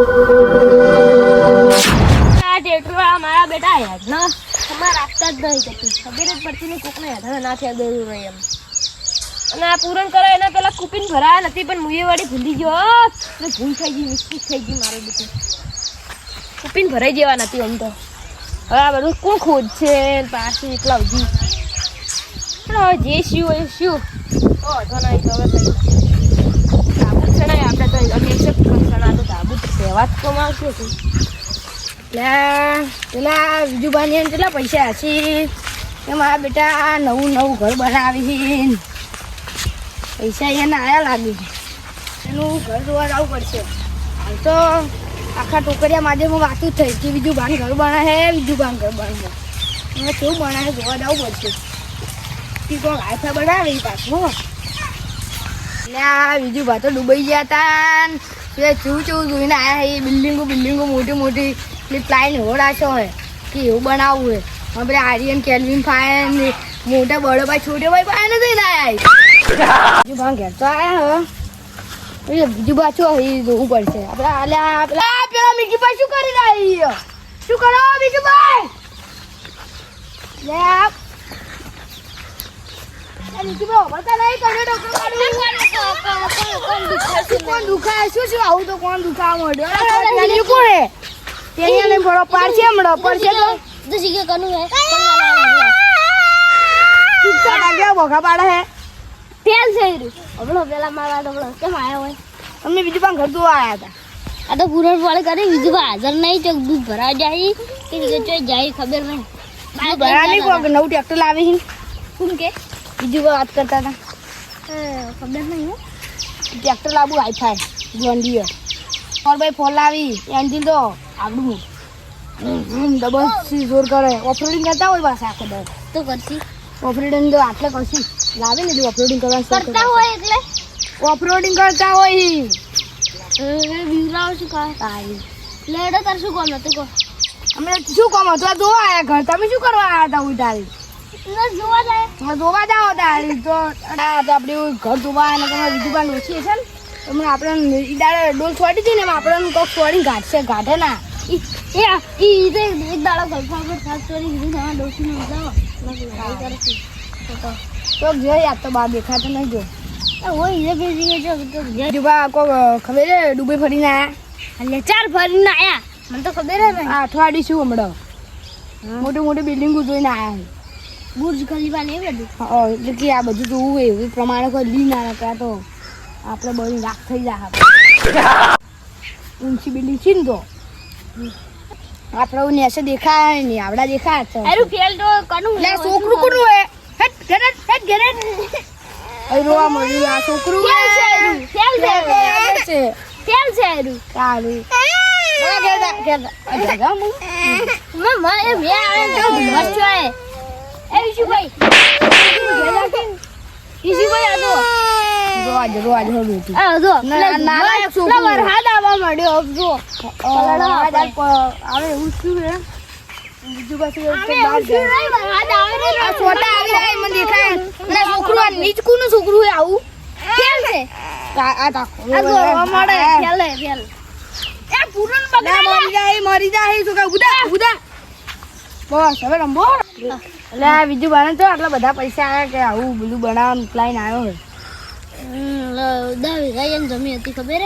આ ટેટવા મારા બેટા યાદ ના તમારા રાખતા જ નહીં કતી ખબર જ પડતી નહીં કોકને યાદ ના થયા દેવું રહી એમ અને આ પૂરણ કરે એના પેલા કુપીન ભરાયા નથી પણ મુએ વાળી ભૂલી ગયો ને ભૂલ થઈ ગઈ મિસ્ટેક થઈ ગઈ મારું બધું કુપીન ભરાઈ જેવા નથી આમ તો હવે આ બધું કોણ ખોજ છે પાછી એટલા ઉધી પણ હવે જે શું હોય શું વાંધો નહીં તો હવે ધાબુ છે ને આપણે તો અમે એક્સેપ્ટ કરવાના તો ધાબુ કહેવા જ કમાવશે હતું પેલા વિજુભાઈ કેટલા પૈસા હશે કે મારા બેટા નવું ઘર બનાવી પૈસા એને આયા લાગે એનું ઘર જોવા જવું પડશે હાલ તો આખા ટોકરિયા માજે હું વાતું જ થઈ કે બીજું ભાન ઘર બનાવે બીજું ભાન ઘર બનાવે હવે કેવું બનાવે જોવા જવું પડશે કે કોઈ ગાયફા બનાવે પાછું એટલે આ બીજું ભા તો ડૂબાઈ ગયા હતા ચૂ જોઈને આવ્યા એ બિલ્ડિંગો મોટી પ્લાઇન હોડાશો હોય કે એવું બનાવવું હોય આપણે આર્યન કેલ્વિન ફાયન મોટા બળો ભાઈ છોટે ભાઈ પાય નથી ને આયા બીજું ભાઈ ઘેર તો આયા હવે બીજું પાછું અહીં જોવું પડશે આપણે પેલા મીકી ભાઈ શું કરી રહ્યા શું કરો બીજું ભાઈ કોણ દુખાય શું આવું તો કોણ દુખાવા મળ્યો કોણે તેને ફળો પાડશે હમણાં પડશે તો શીખે કનું હે ચૂપચાપ લાગ્યા ભોગા પાડે હે તેલ થઈ રહ્યું હમણો પેલા મારા હમણો કેમ આવ્યા હોય અમને બીજું પણ ઘર જોવા આવ્યા હતા આ તો પૂરણ ફળ કરી બીજું હાજર નહીં તો દૂધ ભરા જાય કે ચોઈ જાય ખબર નહીં ભરા નહીં કોઈ નવું ટ્રેક્ટર લાવી શું કે બીજું વાત કરતા હતા ખબર નહીં હો ટ્રેક્ટર લાવવું હાઈફાઈ જોંડીએ 4x4 લાવી એન્જિન તો આવડું ડબલ જોર કરે ઓફરોડિંગ કરતા હોય પાછા આખો દર તો કરશી ઓફરોડિંગ તો આટલે કરશી લાવે ને ઓફરોડિંગ કરતા હોય એટલે ઓફરોડિંગ કરતા હોય બીવરાવ શું કાય લેડો તાર શું કામ હતું કો અમે શું કામ હતું જોવા આયા ઘર તમે શું કરવા આયા હતા ઉતારી જોવા જાય જોવા જાવ તારી તો આપણે ઘર જોવા અને તમારે બીજું પણ ઓછી છે ને તમને આપણે ઈદાડે ડોલ છોડી હતી ને આપણે કોક છોડીને ગાઢે ના એક દાડો ગલ્ફા પર ખાસ ચોરી કીધું ને ડોસીને ઉજાવો તો જોઈ આ તો બહાર દેખાતો નહીં જો હોય હીરે બેસી ગયો જુબા કોક ખબર છે ડુબઈ ફરીને આયા એટલે 4 ફરીને આયા મને તો ખબર હે ને અઠવાડિયું શું હમણાં મોટી બિલ્ડિંગો જોઈને આયા બુર્જ ખલીફા ને બધું એટલે કે આ બધું જોવું એવું પ્રમાણે કોઈ લી ના નકા તો આપણે બધી રાખ થઈ જાય ઊંચી બિલ્ડિંગ છે ને તો આપણે નેસે દેખાય ને આવડા દેખાય છે અરે ફેલ તો કનું લે છોકરું કોનું હે હેટ ગેરેટ અરે રોવા મળ્યું આ છોકરું ફેલ છે અરે સારું મમ્મા એ મે આવે તો મસ્ત છે એ ઈશુભાઈ રોજ હો બેટી આ જો નાના છોકરો વરહાદ આવવા મળ્યો જો આવે એવું શું હે બીજું પાછું બહાર જાય વરહાદ આવે રે આ છોટા આવી રહ્યા મને દેખાય ના છોકરો આ નીચકુનું છોકરું હે આવું કેમ છે આ તાકો આ જોવા મળે ફેલે એ પૂરણ બગડા મરી જાય શું કે ઉડા બસ હવે રંબો એટલે આ બીજું બને તો આટલા બધા પૈસા આવ્યા કે આવું બધું બનાવવાનું પ્લાન આવ્યો હોય જમી હતી ખબર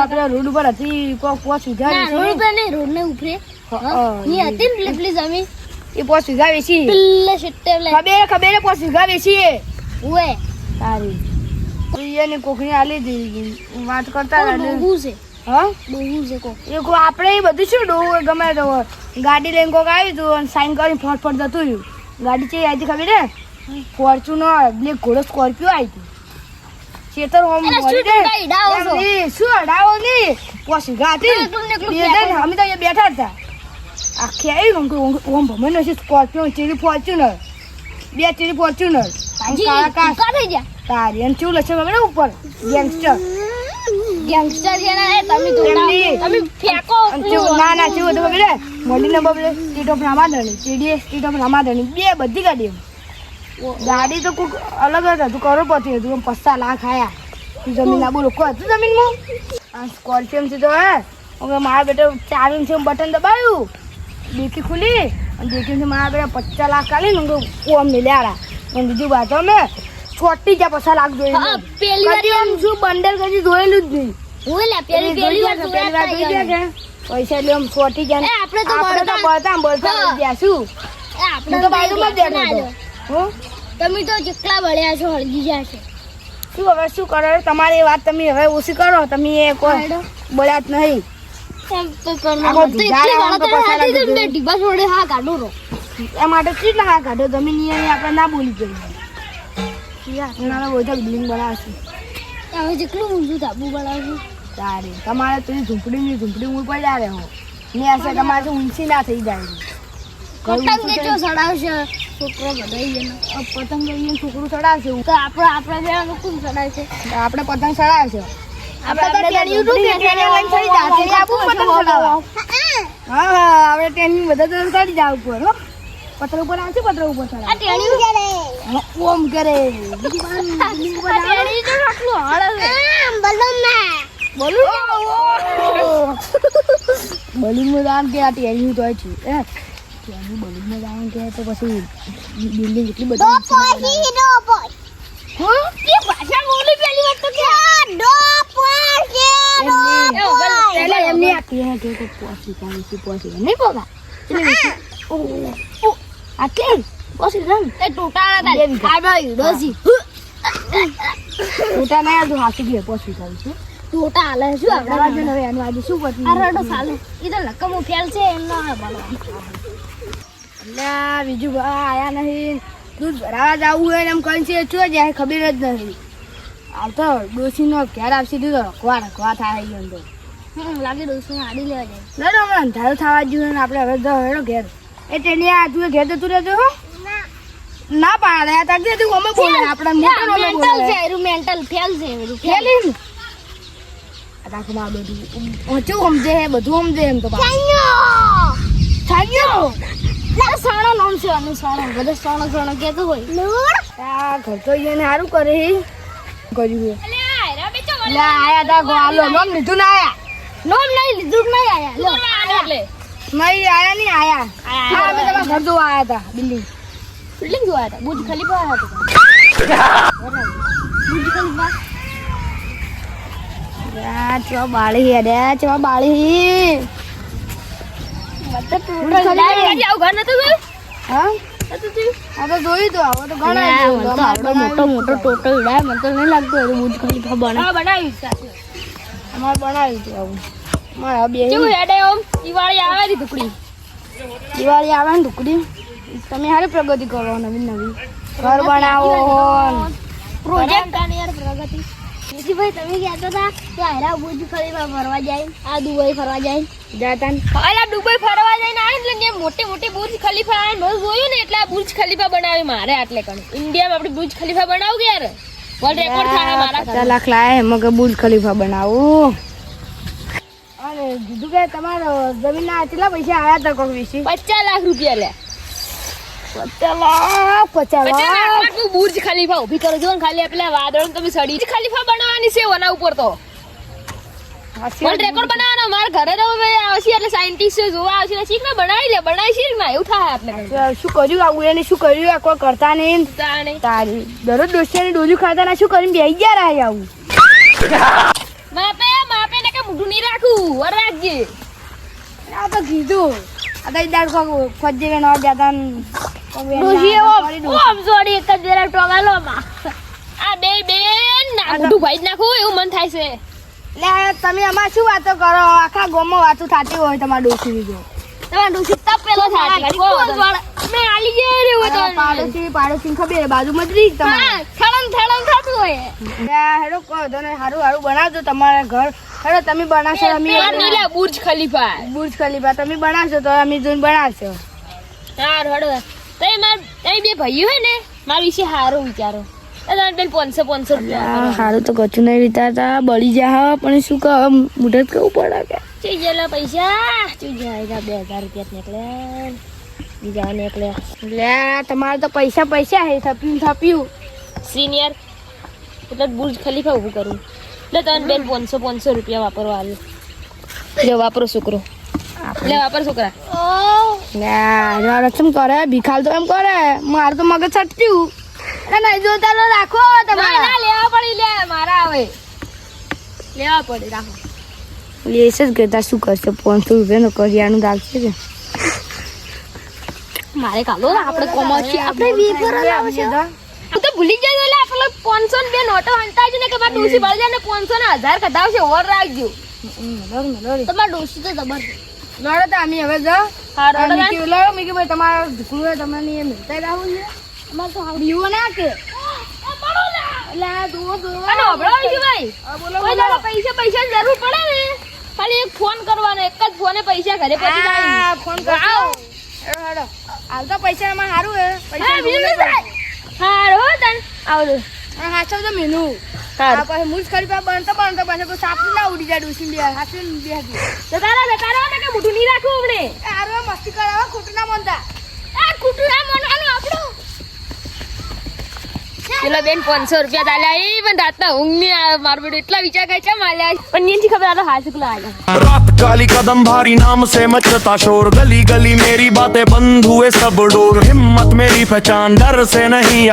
પેલા રોડ ઉપર હતી પોચ વીઘા રોડ ઉપર નહીં રોડ ને ઉપરે હતી ને પેલી જમીન એ પોચ વીઘા વેચી ખબર પોચ વીઘા વેચી ઉએ સારી એને કોકની આલી દીધી વાત કરતા બહુ છે હા બહુ છે કો એ કો આપણે બધું શું ડોવું ગમે તો ગાડી લઈને કોક આવ્યું હતું અને સાઈન કરીને ફટફટ જતું રહ્યું ગાડી ચેવી આવી ખબર હે ફોર્ચ્યુનર બ્લેક ઘોડો સ્કોર્પિયો આવી હતી ચેતર હોમ શું અડાવો ની પોસી ગાતી અમે તો બેઠા હતા આખી આવી ઓમ ભમે નથી સ્કોર્પિયો ચેરી ફોર્ચ્યુનર બે ચેરી ફોર્ચ્યુનર તારી અને ચેવું લશે ખબર ઉપર ગેંગસ્ટર તમે ફેંકો ના ચેવું તો ખબર મોડીને બબલે સ્ટેટ ઓફ રામાધણી સ્ટેટ ઓફ રામાધણી બે બધી ગાડીઓ ગાડી તો કોઈક અલગ જ હતું કરોડપતિ હતું 50 લાખ આયા જમીન આ બોલો કોઈ હતું જમીનમાં આ સ્કોર્પિયો થી તો હે હવે મારા બેટા 4 ઇંચ બટન દબાવ્યું, ડેકી ખુલી અને ડેકીથી મારા બેટા 50 લાખ કાઢીને ઓમ મિલ્યા. અને બીજું વાત અમે છોટી ગયા 50 લાખ જોઈ પેલી વાર શું બંડલ કદી જોયેલું જ નહીં. પેલી વાર જોઈ ગયા કે પૈસા એટલે આમ છોટી ગયા. આપણે તો બળતા ગયા શું આપણે તો બાજુમાં જ બેઠો હતો. તમે તો જેટલા બળ્યા છો હળગી ગયા છે. શું હવે શું કરો તમારી વાત તમે હવે ઓછી કરો. તમે એ કોઈ બોલ્યા જ નહીં. એ માટે કેટલા હા કાઢો તમે આપણે ના બોલી જોઈએ. બધા બિલ્ડિંગ બનાવશું હવે જેટલું ઊંચું ધાબુ બનાવશું તારે તમારે તો ઝૂંપડી ઉપર જ રહો ને હશે તમારે તો ઊંચી ના થઈ જાય. પતંગ કેટલો સડાવશે છોકરો બધાઈ પતંગ લઈને છોકરું ચડાવશે તો આપણે બે કોણ સડાવશે? આપણે પતંગ ચડાવશે. હા આપણે ટ્રેનિંગ બધા ચડી જાવ ઉપર પત્ર ઉપર આવશે. પત્ર ઉપર ઓમ કરે બલૂન દામ કે આ ટેન્યું તો છે બલૂન દામ કે તો પછી બિલ્ડિંગ એટલી બધી એમની આપી હે કે પોસી નહીં પોગા આટલી પોસી રંગ એ ટોટા મોટા ના તું હાકી ગયો પોસી છે ટોટા હાલે શું આપણે હવે એનું આજે શું પછી અરડો સાલે ઈ તો લકમો ફેલ છે એમનો હે બોલો. એટલે બીજું આયા નહીં. દૂધ ભરાવા જવું હોય ને એમ કઈ છે ચો જાય ખબર જ નથી. આવ તો ડોસીનો ઘેર આવશે દીધો રખવા થાય ગયો તો લાગે ડોસી આડી લેવા જાય. લડો હમણાં અંધારું થવા જ્યું ને આપણે હવે હેડો ઘેર. એ ટેલિયા તું ઘેર જતું રહેતો હો ના પાડે તાર તું અમે બોલે આપણે મેન્ટલ છે એરું મેન્ટલ ફેલ છે એરું ફેલ ને રાખમાં બધું ઓછું સમજે હે બધું સમજે એમ તો છાન્યો ના સાણો નામ છે અનુ સાણો બધા સાણો કેતો હોય આ ઘર તો એને સારું કરે કર્યું અલે આયરા બેચો લે આયા તા ગોલો નોમ લીધું ના આયા નોમ નહીં લીધું નહીં આયા લો એટલે નહીં આયા નહીં આયા હા અમે તમારા ઘર જોવા આયા હતા બિલ્ડિંગ જોવા હતા બુર્જ ખલીફા હતા બુર્જ ખલીફા યા ચો બાળી અરે ચો બાળી મત ટોટલ લાઈ આવ ઘર નતો ગયો હા આ તો જોઈ તો આવો તો ઘણા મોટો ટોટલ ઉડાય મને તો નહીં લાગતું એ બુર્જ ખલીફા બનાવી છે અમાર બનાવી છે આવું મારા બે કેવું હેડે ઓમ દિવાળી આવે ની ટુકડી દિવાળી આવે ને ટુકડી તમે હારી પ્રગતિ કરો નવી ઘર બનાવો પ્રોજેક્ટ આની યાર પ્રગતિ ભાઈ તમે કહેતા હતા કે આયરા બુર્જ ખલીફા ફરવા જાય આ દુબઈ ફરવા જાય જાતા અલા દુબઈ ફરવા જઈને આવે એટલે ને મોટી બુર્જ ખલીફા આવે મેં જોયું ને એટલે આ બુર્જ ખલીફા બનાવી મારે આટલે કણ ઇન્ડિયામાં આપણે બુર્જ ખલીફા બનાવું યાર વર્લ્ડ રેકોર્ડ થાય મારા 50 લાખ લાય મગ બુર્જ ખલીફા બનાવું. અને કીધું કે તમારો જમીનના કેટલા પૈસા આવ્યા હતા કોક વિશે 50 લાખ રૂપિયા લે 50 લાખ તું બુર્જ ખલીફા ઊભી કરો જો ને ખાલી પેલા વાદળો તમે સડી ખલીફા બનાવવાની છે ઓના ઉપર તો વર્લ્ડ રેકોર્ડ બનાવવાનો મારા ઘરે તો હવે આવશે એટલે સાયન્ટિસ્ટ જોવા આવશે ને શીખ ને બનાવી છે ને એવું થાય આપણે શું કર્યું આવું એને શું કર્યું આ કોઈ કરતા નહીં તાણે તારી દરરોજ દોસ્તિયાની ડોજુ ખાતા ના શું કરીને બેહી ગયા રહ્યા આવું માપે ને કે મોઢું નહીં રાખું વર રાખજે આ તો કીધું આ તો દાડ ખોજે ન જાતા ડોશી ઓમ જોડી એક જ જરા ટોગાલો માં આ બે ના મોઢું ભાઈ નાખું એવું મન થાય છે. લે તમે આમાં શું વાતો કરો આખા ગામમાં વાતો થતી હોય તમારા ડોશી જો તમારા ડોશી તપેલો થાય મે આલી જાય રે હોય તો પાડોશી ખબર બાજુમાં જ રહી તમારે થળમ થતું હોય હેડો કહો તને હારું બનાવજો તમારા ઘર હેડો તમે બનાવશો અમે બુર્જ ખલીફા તમે બનાવશો તો અમે જોઈને બનાવશો. હાર હડો તઈ બે ભાઈઓ હે ને મારા વિશે હારો વિચારો પેલ 500 રૂપિયા હારું તો કશું નહીં વિચારતા બળી જા પણ શું કહે મુદત કેવું પડે કે ચઈ ગયેલા પૈસા ચઈ ગયા 2000 રૂપિયા બીજા નીકળે લે તમારે તો પૈસા હે થપ્યું સિનિયર એટલે બુર્જ ખલીફા ઊભું કરું એટલે તને બેન 500 રૂપિયા વાપરવા આવ્યું લે વાપરો છોકરો લે વાપર છોકરા ના રક્ષમ કરે ભીખાલ તો એમ કરે મારે તો મગજ છટ્યું નહીં જોતા તો રાખો ના તમારા ના લેવા પડી લે મારા આવે લેવા પડે રાખો લેસ જ કહેતા શું કરશે 500 રૂપિયાનો કરિયાનું રાખશે કે મારે કાલો આપણે કોમર્સ આપણે વેફર જ આવશે તો તું તો ભૂલી જાય એટલે આપણે 500 ને બે નોટો હંતા છે ને કે મારા ડોસી બળ જાય ને 500 ને 1000 કઢાવશે ઓર રાખજો તમારા ડોસી તો જબર છે લડો તો અમે હવે જાઓ હા રોડો મેં કીધું લડો મેં કીધું ભાઈ તમારા ઢીકલું તમને એ મિલતા રાહુલ છે અમારે તો બીવો ના કે એટલે આ દુઓ અને હબળો છે ભાઈ બોલો કોઈ દાડો પૈસા જરૂર પડે ને ખાલી એક ફોન કરવાનો એક જ ફોને પૈસા ઘરે પહોંચી જાય ફોન કરો હેડો હાલ તો પૈસા એમાં સારું હે હા બીજું શું હારો તન આવજો હાચો તો મેનુ આ પાસે મૂજ કરી પા બનતો પાછો કોઈ સાપની ના ઉડી જાય ડોસી બે હાથે બે હાથે તારા ને કે મોઢું નહીં રાખવું આપણે આરો મસ્તી કરાવો ખોટું ના મનતા આ કુટુ આ મનવાનું આપણો પેલા બેન 500 રૂપિયા તાલ્યા એ પણ રાતના ઊંઘ નહીં આવે મારો બેટો એટલા વિચાર કરે છે માલ્યા પણ નીચી ખબર આ તો હાથ કલા આવ્યા रात काली कदम भारी नाम से मचता शोर गली गली मेरी बातें बंद हुए सब डोर हिम्मत मेरी पहचान डर से नहीं